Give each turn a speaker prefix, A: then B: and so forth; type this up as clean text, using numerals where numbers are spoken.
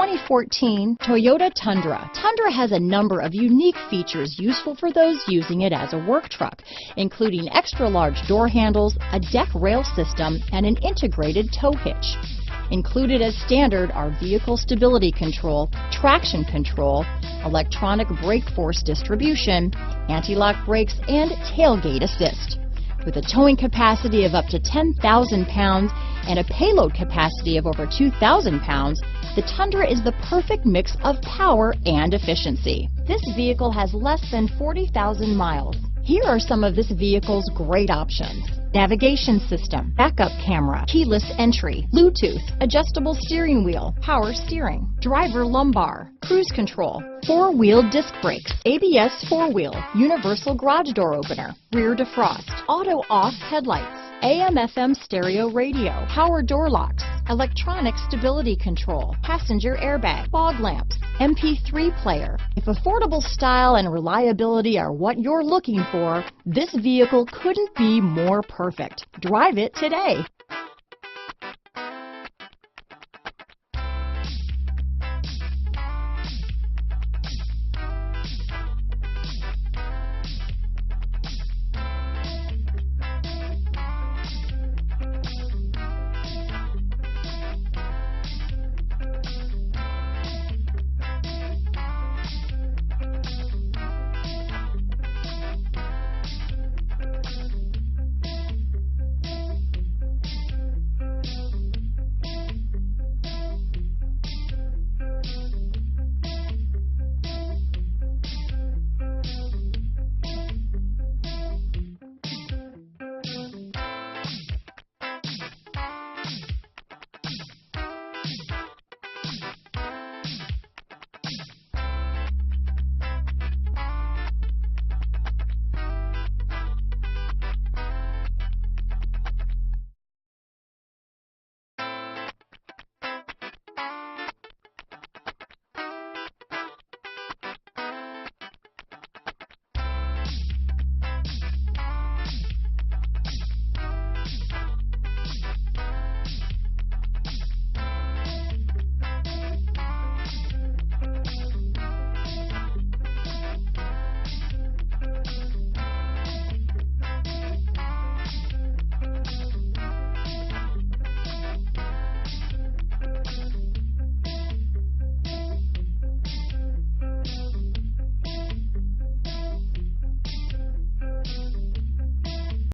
A: 2014 Toyota Tundra. Tundra has a number of unique features useful for those using it as a work truck, including extra-large door handles, a deck rail system, and an integrated tow hitch. Included as standard are vehicle stability control, traction control, electronic brake force distribution, anti-lock brakes, and tailgate assist. With a towing capacity of up to 10,000 pounds and a payload capacity of over 2,000 pounds, the Tundra is the perfect mix of power and efficiency. This vehicle has less than 40,000 miles. Here are some of this vehicle's great options: navigation system, backup camera, keyless entry, Bluetooth, adjustable steering wheel, power steering, driver lumbar, cruise control, four-wheel disc brakes, ABS four-wheel, universal garage door opener, rear defrost, auto-off headlights, AM/FM stereo radio, power door locks, electronic stability control, passenger airbag, fog lamps, MP3 player. If affordable style and reliability are what you're looking for, this vehicle couldn't be more perfect. Drive it today.